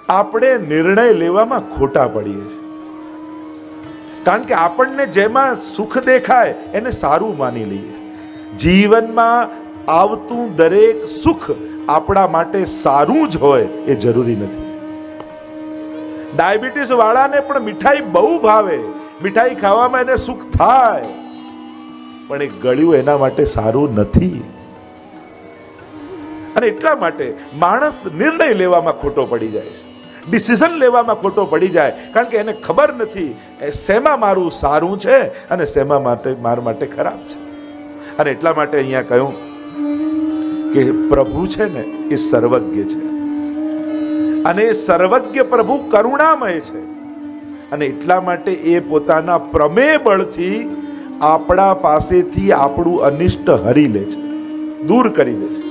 આપણે નિર્ણય લેવામાં ખોટા પડીએ છીએ, કારણ કે આપણને જેમાં સુખ દેખાય એને સારું માની લઈએ. જીવનમાં આવતું દરેક સુખ આપણા માટે સારું જ હોય એ જરૂરી નથી. ડાયાબિટીસ વાળાને પણ મીઠાઈ બહુ ભાવે, મીઠાઈ ખાવામાં એને સુખ થાય, પણ એ ગળ્યું એના માટે સારું નથી. અને એટલા માટે માણસ નિર્ણય લેવામાં ખોટો પડી જાય છે, ડિસિઝન લેવામાં ખોટો પડી જાય, કારણ કે એને ખબર નથી શેમાં મારું સારું છે અને શેમાં મારા માટે ખરાબ છે. અને એટલા માટે અહીંયા કહ્યું કે પ્રભુ છે ને એ સર્વજ્ઞ છે, અને એ સર્વજ્ઞ પ્રભુ કરુણામય છે, અને એટલા માટે એ પોતાના પ્રમેય બળથી આપણા પાસેથી આપણું અનિષ્ટ હરી લે છે, દૂર કરી દે છે.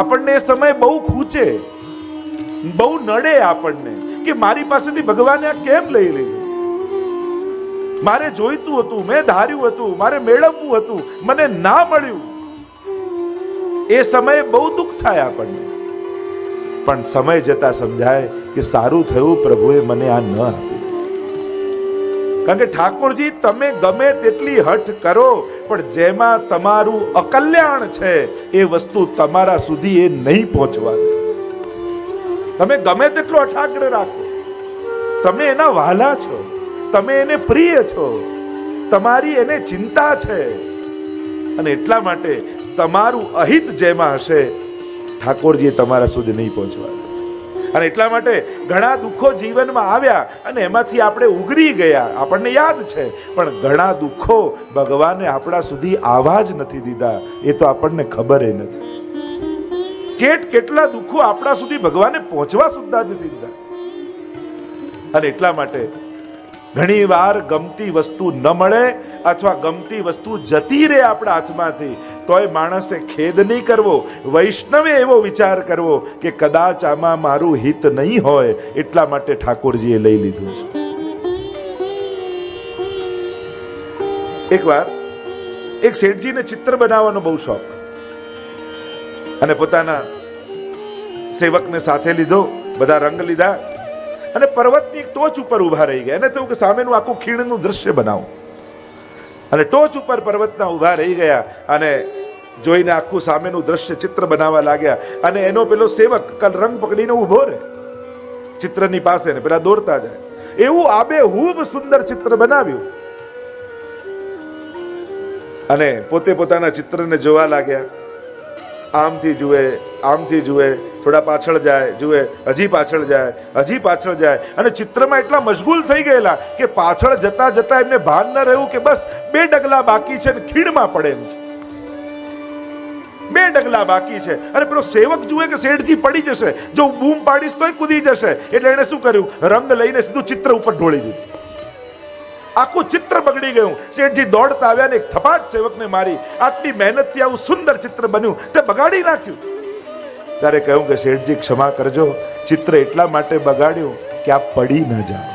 આપણને એ સમય બહુ ખૂચે, બહુ નડે આપણને કે મારી પાસેથી ભગવાને આ કેમ લઈ લીધું, મારે જોઈતું હતું, મેં ધાર્યું હતું, મારે મેળવવું હતું, મને ના મળ્યું. એ સમયે બહુ દુઃખ થાય આપણને, પણ સમય જતા સમજાય કે સારું થયું પ્રભુએ મને આ ન આપ્યું. કારણ કે ઠાકોરજી તમે ગમે તેટલી હઠ કરો, પણ જેમાં તમારું અકલ્યાણ છે એ વસ્તુ તમારા સુધી એ નહીં પહોંચવા દે. તમે ગમે તેટલો અઠાગ્રહ રાખો, તમે એના વહાલા છો, તમે એને પ્રિય છો, તમારી એને ચિંતા છે, અને એટલા માટે તમારું અહિત જેમાં હશે ઠાકોરજી તમારા સુધી નહીં પહોંચવા. અને એટલા માટે ઘણા દુઃખો જીવનમાં આવ્યા અને એમાંથી આપણે ઉગરી ગયા, આપણને યાદ છે, પણ ઘણા દુઃખો ભગવાને આપણા સુધી આવવા જ નથી દીધા, એ તો આપણને ખબર નથી. કેટલા દુઃખો આપણા સુધી ભગવાને પહોંચવા સુદ્ધા નથી દીધા. અને એટલા માટે ઘણી વાર ગમતી વસ્તુ ન મળે અથવા ગમતી વસ્તુ જતી રહે આપણા હાથમાંથી, તોય માણસે ખેદ નહીં કરવો, વૈષ્ણવે એવો વિચાર કરવો કે કદાચ આમાં મારું હિત નહીં હોય, એટલા માટે ઠાકોરજીએ લઈ લીધું છે. એકવાર એક શેઠજીને ચિત્ર બનાવવાનો બહુ શોખ, અને પોતાના સેવકને સાથે લીધો, બધા રંગ લીધા અને પર્વતની એક ટોચ ઉપર ઉભા રહી ગયા. એને થયું કે સામેનું આખું ખીણનું દ્રશ્ય બનાવું, અને ટોચ ઉપર પર્વતના ઉભા રહી ગયા અને જોઈને આખું સામેનું દ્રશ્ય ચિત્ર બનાવવા લાગ્યા. અને એનો પેલો સેવક રંગ પકડીને ઉભો રહે ચિત્રની પાસે, ને પેલા દોરતા જાય. એવું આબેહૂબ સુંદર ચિત્ર બનાવ્યું અને પોતે પોતાના ચિત્રને જોવા લાગ્યા. આમથી જુએ, આમથી જુએ, થોડા પાછળ જાય, જુએ, હજી પાછળ જાય, હજી પાછળ જાય, અને ચિત્રમાં એટલા મશગુલ થઈ ગયેલા કે પાછળ જતા જતા એમને ભાન ન રહ્યું કે બસ 2 ડગલા બાકી છે ને ખીણમાં પડે એમ છે. 2 ડગલા બાકી છે, અને પેલો સેવક જુએ કે શેઠજી પડી જશે, જો બૂમ પાડીશ તોય કૂદી જશે, એટલે એને શું કર્યું, રંગ લઈને સીધું ચિત્ર ઉપર ઢોળી દીધું. આખું ચિત્ર બગડી ગયું. શેઠજી દોડતા આવ્યા ને એક થપાટ સેવકને મારી. આટલી મહેનતથી આવું સુંદર ચિત્ર બન્યું તે બગાડી નાખ્યું. ત્યારે કહ્યું કે શેઠજી ક્ષમા કરજો, ચિત્ર એટલા માટે બગાડ્યું કે આપ પડી ન જાઓ,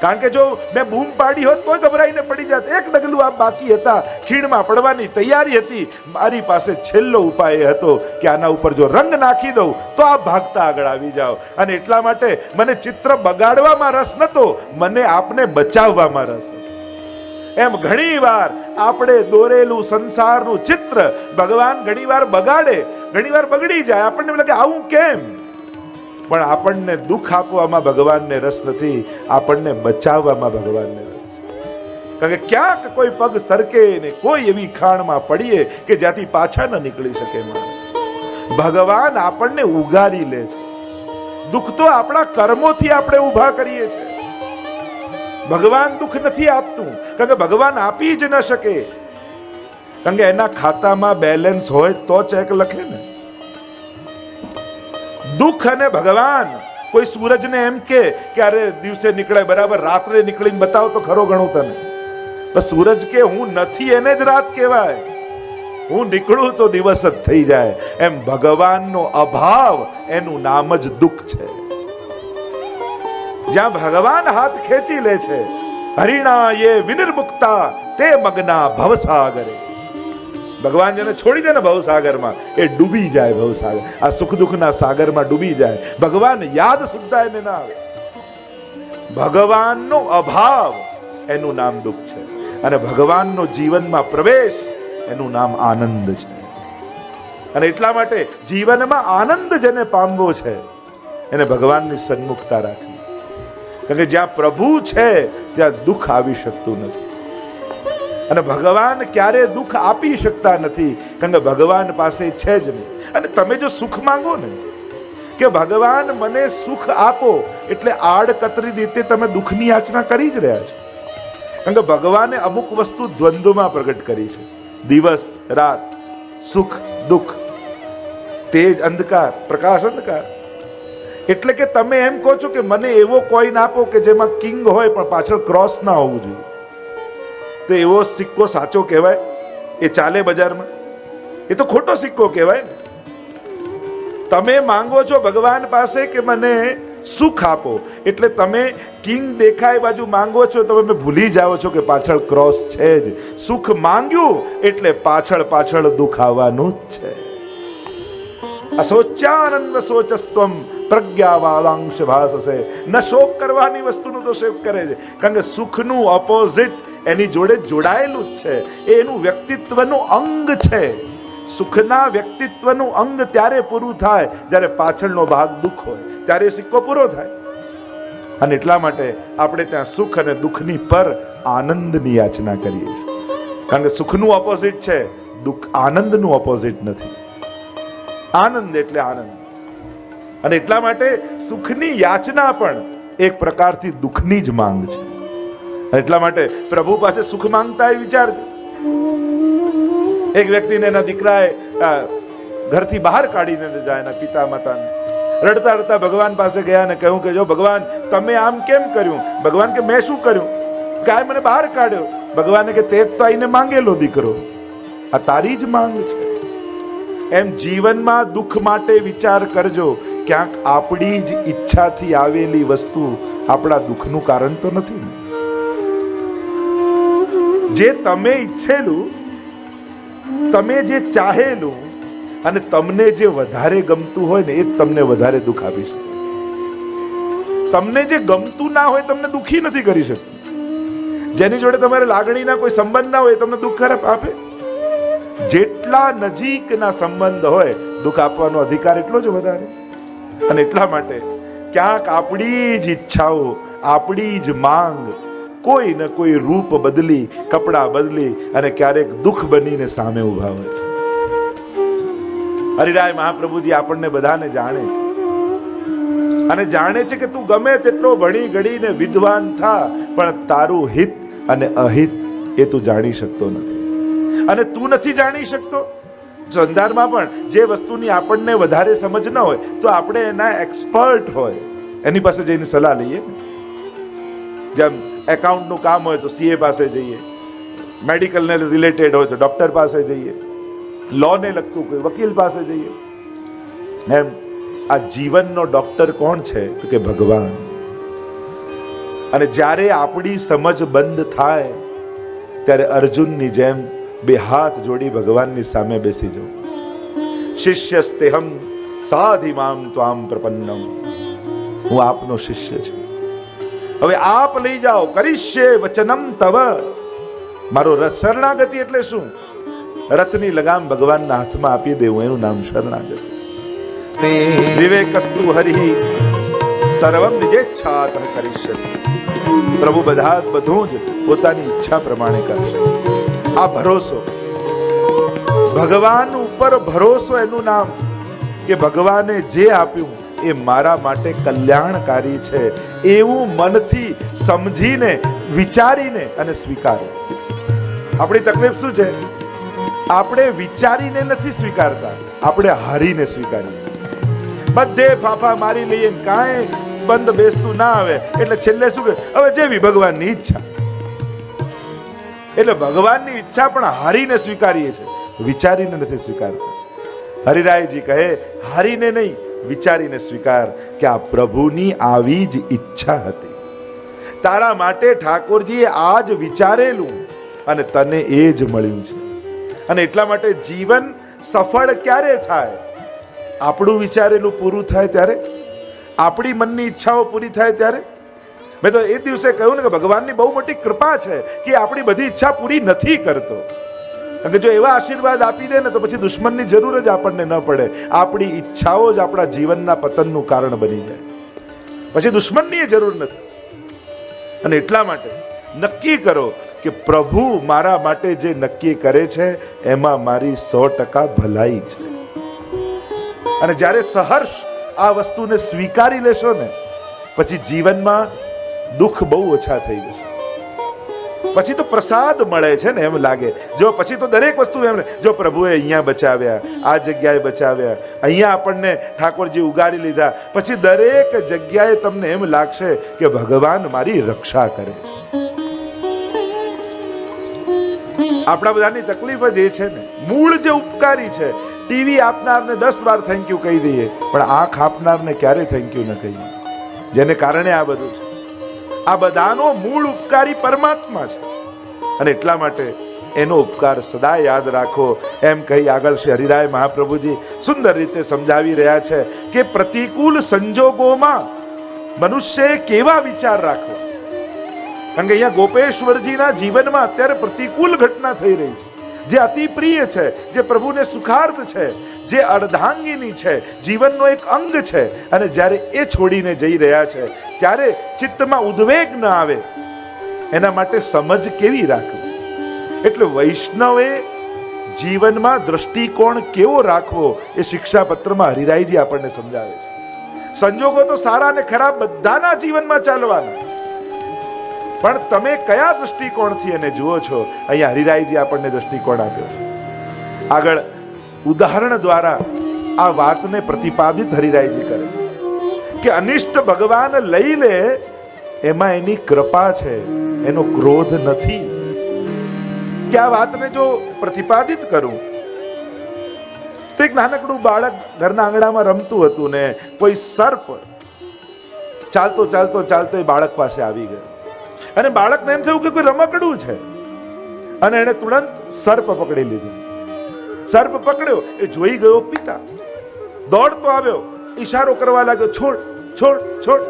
કારણ કે જો મેં બૂમ પાડી હોત તો ગભરાઈને પડી જાત. 1 ડગલું આપ બાકી હતા, ખીણમાં પડવાની તૈયારી હતી. મારી પાસે છેલ્લો ઉપાય હતો કે આના ઉપર જો રંગ નાખી દઉં તો આપ ભાગતા આગળ આવી જાઓ. અને એટલા માટે મને ચિત્ર બગાડવામાં રસ નતો, મને આપને બચાવવામાં રસ હતો. એમ ઘણી વાર આપણે દોરેલું સંસારનું ચિત્ર ભગવાન ઘણી વાર બગાડે, ઘણી વાર બગડી જાય. આપણને લાગે આવું કેમ, પણ આપણને દુઃખ આપવામાં ભગવાનને રસ નથી, આપણને બચાવવામાં ભગવાનને રસ છે. કારણ કે ક્યાંક કોઈ પગ સરકે ને કોઈ એવી ખાણમાં પડીએ કે જ્યાંથી પાછા ન નીકળી શકે. ભગવાન આપણને ઉગારી લે છે. દુઃખ તો આપણા કર્મોથી આપણે ઊભા કરીએ છીએ. ભગવાન દુઃખ નથી આપતું, કારણ કે ભગવાન આપી જ ન શકે, કારણ કે એના ખાતામાં બેલેન્સ હોય તો ચેક લખે ને. દુઃખ અને ભગવાન, કોઈ સૂરજને એમ કે અરે દિવસે નીકળે બરાબર, રાત્રે નીકળીને બતાવ તો ખરો ઘણું તને. બસ સૂરજ કે હું નથી એને જ રાત કહેવાય, હું નીકળું તો દિવસ જ થઈ જાય. એમ ભગવાનનો અભાવ એનું નામ જ દુઃખ છે. જ્યાં ભગવાન હાથ ખેંચી લે છે, હરિણા યે વિનિર્મુક્તા તે મગ્ના ભવસાગરે. ભગવાન જેને છોડી દે ને ભવસાગરમાં, એ ડૂબી જાય. ભવસાગર, આ સુખ દુઃખના સાગરમાં ડૂબી જાય. ભગવાન યાદ સુદ્ધા એને ના આવે. ભગવાનનો અભાવ એનું નામ દુઃખ છે, અને ભગવાનનો જીવનમાં પ્રવેશ એનું નામ આનંદ છે. અને એટલા માટે જીવનમાં આનંદ જેને પામવો છે એને ભગવાનની સન્મુખતા રાખવી. કારણ કે જ્યાં પ્રભુ છે ત્યાં દુઃખ આવી શકતું નથી, અને ભગવાન ક્યારે દુઃખ આપી શકતા નથી, કારણ કે ભગવાન પાસે છે જ નહીં. અને તમે જો સુખ માંગો ને કે ભગવાન મને સુખ આપો, એટલે આડકતરી રીતે તમે દુઃખની યાચના કરી જ રહ્યા છો. કારણ કે ભગવાને અમુક વસ્તુ દ્વંદ્વમાં પ્રગટ કરી છે. દિવસ રાત, સુખ દુઃખ, તેજ અંધકાર, પ્રકાશ અંધકાર. એટલે કે તમે એમ કહો છો કે મને એવો કોઈન આપો કે જેમાં કિંગ હોય પણ પાછળ ક્રોસ ના હોવું જોઈએ. તો એવો સિક્કો સાચો કહેવાય? એ ચાલે બજારમાં? એ તો ખોટો સિક્કો કહેવાય ને. તમે માંગો છો ભગવાન પાસે કે મને સુખ આપો, એટલે તમે કિંગ દેખાય બાજુ માંગો છો, તમે ભૂલી જાઓ છો કે પાછળ ક્રોસ છે જ. સુખ માંગ્યું એટલે પાછળ પાછળ દુઃખ આવવાનું જ છે. અસોચ્યાનંદ સોચસ્ત્વમ પ્રજ્ઞાવાલાંશ ભાસસે. ન શોક કરવાની વસ્તુનો તો શોક કરે છે, કારણ કે સુખનું ઓપોઝિટ એની જોડે જોડાયેલું જ છે. એ એનું વ્યક્તિત્વનું અંગ છે. સુખના વ્યક્તિત્વનું અંગ ત્યારે પૂરું થાય જ્યારે પાછળનો ભાગ દુઃખ હોય, ત્યારે સિક્કો પૂરો થાય. અને એટલા માટે આપણે ત્યાં સુખ અને દુઃખની પર આનંદની યાચના કરીએ છીએ. કારણ કે સુખનું ઓપોઝિટ છે દુઃખ, આનંદનું ઓપોઝિટ નથી. આનંદ એટલે આનંદ. અને એટલા માટે સુખની યાચના પણ એક પ્રકારથી દુઃખની જ માંગ છે. એટલા માટે પ્રભુ પાસે સુખ માંગતા એ વિચાર. એક વ્યક્તિને એના દીકરાએ ઘરથી બહાર કાઢીને જાય, એના પિતા માતાને રડતા રડતા ભગવાન પાસે ગયા અને કહ્યું કે જો ભગવાન તમે આમ કેમ કર્યું? ભગવાન કે મેં શું કર્યું? ગાય મને બહાર કાઢ્યો. ભગવાને કે તે તો આઈને માંગેલો દીકરો, આ તારી જ માંગ છે. એમ જીવનમાં દુઃખ માટે વિચાર કરજો. ક્યાંક આપણી જ ઈચ્છાથી આવેલી વસ્તુ આપણા દુઃખનું કારણ તો નથી. જે તમે ઈચ્છેલું, તમે જે ચાહેલું અને તમને જે વધારે ગમતું હોય ને એ જ તમને વધારે દુઃખ આપી શકે. તમને જે ગમતું ના હોય તમને દુઃખી નથી કરી શકતું. જેની જોડે તમારે લાગણીના કોઈ સંબંધ ના હોય તમને દુઃખ ખરાબ આપે. જેટલા નજીકના સંબંધ હોય દુઃખ આપવાનો અધિકાર એટલો જ વધારે. અને એટલા માટે ક્યાંક આપણી જ ઈચ્છાઓ, આપણી જ માંગ કોઈ ન કોઈ રૂપ બદલી, કપડા બદલી અને ક્યારેક દુઃખ બનીને સામે ઉભા હોય છે. હરિરાય મહાપ્રભુજી આપણને બધાને જાણે છે, અને જાણે છે કે તું ગમે તેટલો ભણી ગણીને વિદ્વાન થા, પણ તારું હિત અને અહિત એ તું જાણી શકતો નથી. અને તું નથી જાણી શકતો. સંસારમાં પણ જે વસ્તુની આપણને વધારે સમજ ન હોય તો આપણે એના એક્સપર્ટ હોય એની પાસે જઈને સલાહ લઈએ. જેમ એકાઉન્ટનું કામ હોય તો સીએ પાસે જઈએ, મેડિકલને રિલેટેડ હોય તો ડોક્ટર પાસે જઈએ, લોને લગતું કોઈ વકીલ પાસે જઈએ. એમ આ જીવનનો ડોક્ટર કોણ છે? તો કે ભગવાન. અને જ્યારે આપણી સમજ બંધ થાય ત્યારે અર્જુનની જેમ બે હાથ જોડી ભગવાનની સામે બેસી જાઓ. શિષ્યસ્તેહમ સાધિમામ ત્વામ પ્રપન્નમ. હું આપનો શિષ્ય છું, હવે આપ લઈ જાઓ. કરીશ્યે વચનમ તવ. મારો રથ. શરણાગતિ એટલે શું? રથની લગામ ભગવાનના હાથમાં આપી દેવું, એનું નામ શરણાગતિ. વિવેકસ્તુ હરિ સર્વમ નિજેચ્છાત કરીષ્યતિ. પ્રભુ બધું જ પોતાની ઈચ્છા પ્રમાણે કરશે. આ ભરોસો, ભગવાન ઉપર ભરોસો, એનું નામ કે ભગવાને જે આપ્યું એ મારા માટે કલ્યાણકારી છે એવું મનથી સમજીને, વિચારીને અને સ્વીકારો. આપણી તકલીફ શું છે? આપણે વિચારીને નથી સ્વીકારતા, આપણે હારીને સ્વીકારીએ. બધે ફાફા મારી લઈએ, કાંઈ બંધ બેસતું ના આવે એટલે છેલ્લે શું કે હવે જેવી ભગવાનની ઈચ્છા. એટલે ભગવાનની ઈચ્છા પણ હારીને સ્વીકારીએ છીએ, વિચારીને નથી સ્વીકારતા. હરિરાયજી કહે હારીને નહીં, વિચારીને સ્વીકાર કે આ પ્રભુની આવી જ ઈચ્છા હતી. તારા માટે ઠાકોરજીએ આ જ વિચારેલું અને તને એ જ મળ્યું છે. અને એટલા માટે જીવન સફળ ક્યારે થાય? આપણું વિચારેલું પૂરું થાય ત્યારે, આપણી મનની ઈચ્છાઓ પૂરી થાય ત્યારે. મેં તો એ દિવસે કહ્યું ને કે ભગવાનની બહુ મોટી કૃપા છે કે આપણી બધી ઈચ્છા પૂરી નથી કરતો. કારણ કે જો એવા આશીર્વાદ આપી દે ને તો પછી દુશ્મનની જરૂર જ આપણને ન પડે. આપણી ઈચ્છાઓ જ આપણા જીવનના પતનનું કારણ બની જાય, પછી દુશ્મનની જરૂર નથી. અને એટલા માટે નક્કી કરો કે પ્રભુ મારા માટે જે નક્કી કરે છે એમાં મારી 100% ભલાઈ છે. અને જ્યારે સહર્ષ આ વસ્તુને સ્વીકારી લેશો ને પછી જીવનમાં દુઃખ બહુ ઓછા થઈ જશે. પછી તો પ્રસાદ મળે છે ને એમ લાગે. જો પછી તો દરેક વસ્તુ એમ, જો પ્રભુએ અહીંયા બચાવ્યા, આ જગ્યાએ બચાવ્યા, અહીંયા આપણને ઠાકોરજી ઉગારી લીધા, પછી દરેક જગ્યાએ તમને એમ લાગશે કે ભગવાન મારી રક્ષા કરે. આપણા બધાની તકલીફ જ એ છે ને, મૂળ જે ઉપકારી છે, ટીવી આપનારને 10 વાર થેન્ક યુ કહી દઈએ પણ આંખ આપનારને ક્યારે થેન્ક યુ ન કહીએ, જેને કારણે આ બધું છે. આ બધાનો મૂળ ઉપકારી પરમાત્મા છે અને એટલા માટે એનો ઉપકાર સદા યાદ રાખો. એમ કહી આગળ શ્રી હરિરાય મહાપ્રભુજી સુંદર રીતે સમજાવી રહ્યા છે કે પ્રતિકૂળ સંજોગોમાં મનુષ્યએ કેવા વિચાર રાખવા. કારણ કે અહીંયા ગોપેશ્વરજીના જીવનમાં અત્યારે પ્રતિકૂળ ઘટના થઈ રહી છે, જે અતિ પ્રિય છે, જે પ્રભુને સુખાર્થ છે, જે અર્ધાંગીની છે, જીવનનો એક અંગ છે, અને જ્યારે એ છોડીને જઈ રહ્યા છે ત્યારે ચિત્તમાં ઉદ્વેગ ન આવે એના માટે સમજ કેવી રાખવી. એટલે વૈષ્ણવે જીવનમાં દ્રષ્ટિકોણ કેવો રાખવો એ શિક્ષાપત્રમાં હરિરાયજી આપણને સમજાવે છે. સંજોગો તો સારા અને ખરાબ બધાના જીવનમાં ચાલવાના, પણ તમે કયા દ્રષ્ટિકોણથી એને જુઓ છો, અહીંયા હરિરાયજી આપણને દ્રષ્ટિકોણ આપ્યો છે. આગળ ઉદાહરણ દ્વારા આ વાતને પ્રતિપાદિત હરિરાયજી કરે છે કે અનિષ્ટ ભગવાન લઈ લે એમાં એની કૃપા છે, એનો ક્રોધ નથી. કે આ વાતને જો પ્રતિપાદિત કરું તો એક નાનકડું બાળક ઘરના આંગણામાં રમતું હતું ને કોઈ સર્પ ચાલતો ચાલતો ચાલતો એ બાળક પાસે આવી ગયો અને બાળકને એમ થયું કે કોઈ રમકડું છે અને એને તુરંત સર્પ પકડી લીધું. સર્પ પકડ્યો, એ જોઈ ગયો પિતા, દોડતો આવ્યો, ઈશારો કરવા લાગ્યો, છોડ છોડ છોડ.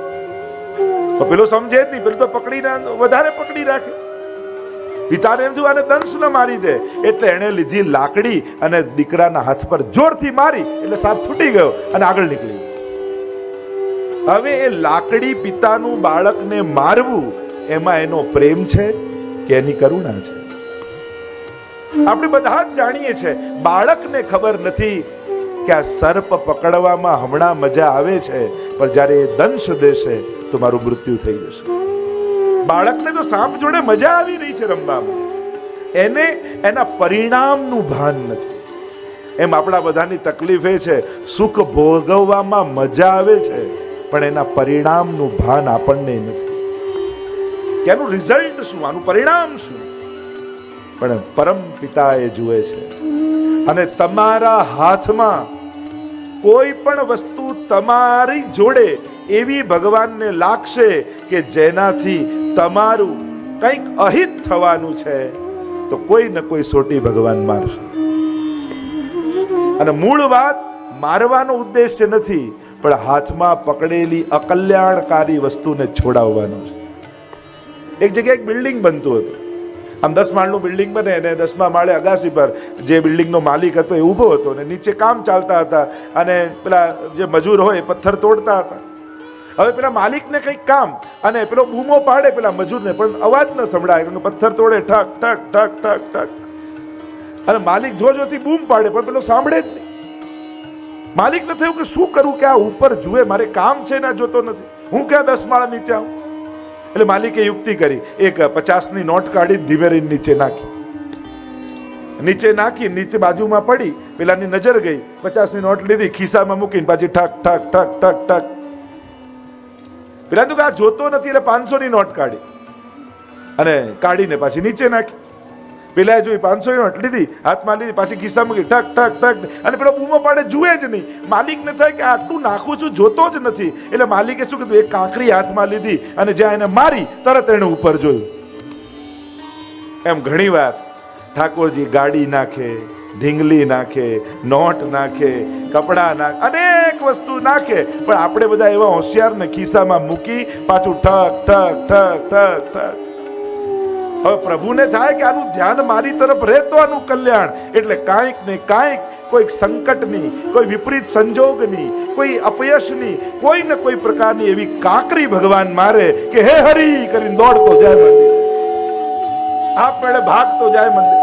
તો પેલો સમજે જ નહીં, પેલું તો પકડીને વધારે પકડી રાખે. પિતાને એમ થયું આને દંશ ન મારી દે, એટલે એને લીધી લાકડી અને દીકરાના હાથ પર જોરથી મારી એટલે સાપ છૂટી ગયો અને આગળ નીકળી ગયો. હવે એ લાકડી પિતાનું બાળકને મારવું એમાં એનો પ્રેમ છે કે એની કરુણા છે? આપણે બધા જ જાણીએ છીએ, બાળકને ખબર નથી કે આ સર્પ પકડવામાં હમણાં મજા આવે છે પણ જ્યારે એ દંશ દેશે તો મારું મૃત્યુ થઈ જશે. બાળકને તો સાપ જોડે મજા આવી રહી છે રમવામાં, એને એના પરિણામનું ભાન નથી. એમ આપણા બધાની તકલીફ એ છે, સુખ ભોગવવામાં મજા આવે છે પણ એના પરિણામનું ભાન આપણને નથી કે આનું રિઝલ્ટ શું, આનું પરિણામ શું. પણ પરમ પિતા એ જુએ છે. અને તમારા હાથમાં કોઈ પણ વસ્તુ તમારી જોડે એવી ભગવાનને લાગશે કે જેનાથી તમારું કંઈક અહિત થવાનું છે તો કોઈ ને કોઈ સોટી ભગવાન મારશે. અને મૂળ વાત મારવાનો ઉદ્દેશ્ય નથી, પણ હાથમાં પકડેલી અકલ્યાણકારી વસ્તુને છોડાવવાનો છે. એક જગ્યાએ એક બિલ્ડિંગ બનતું હતું, આમ 10 માળનું બિલ્ડિંગ બને અને 10મા માળે અગાસી પર જે બિલ્ડિંગનો માલિક હતો એ ઊભો હતો અને નીચે કામ ચાલતા હતા અને પેલા જે મજૂર હોય પથ્થર તોડતા હતા. હવે પેલા માલિકને કંઈક કામ અને પેલો બૂમો પાડે પેલા મજૂરને, પણ અવાજ ન સંભળાય, પથ્થર તોડે ઠક ઠક ઠક ઠક ઠક, અને માલિક જોરથી બૂમ પાડે પણ પેલો સાંભળે જ નહીં. માલિકને થયું કે શું કરું કે આ ઉપર જુએ, મારે કામ છે ને જોતો નથી, હું ક્યાં 10 માળા નીચે આવું. એટલે માલિકે યુક્તિ કરી, એક 50ની નોટ કાઢી ધીમે રહીને નીચે નાખી, નીચે બાજુમાં પડી, પેલાની નજર ગઈ, 50ની નોટ લીધી, ખિસ્સામાં મૂકીને પાછી ઠક ઠક ઠક ઠક ઠક. પેલા તો આ જોતો નથી એટલે 500ની નોટ કાઢી અને કાઢીને પાછી નીચે નાખી. પેલા જોઈ 500ની નોટ લીધી, હાથમાં લીધી, પાછી ખિસ્સા મૂકી, ઠક ઠક ઠક, અને પેલો બૂમો પાડે, જુએ જ નહીં. માલિકને થાય કે આટલું નાખું છું જોતો જ નથી, એટલે માલિકે શું કીધું, એક કાંકરી હાથમાં લીધી અને જ્યાં એને મારી તરત એને ઉપર જોયું. એમ ઘણી વાર ઠાકોરજી ગાડી નાખે, ઢીંગલી નાખે, નોટ નાખે, કપડા નાખે, અનેક વસ્તુ નાખે, પણ આપણે બધા એવા હોશિયાર ને ખિસ્સામાં મૂકી પાછું ઠક ઠક ઠક ઠક ઠક. હવે પ્રભુને થાય કે આનું ધ્યાન મારી તરફ રહે તો આનું કલ્યાણ. એટલે કાંઈક ને કાંઈક, કોઈક સંકટની, કોઈ વિપરીત સંજોગની, કોઈ અપયશની, કોઈ ને કોઈ પ્રકારની એવી કાંકરી ભગવાન મારે કે હે હરી કરીને દોડતો જાય મંદિર, આપમેળે ભાગતો જાય મંદિર.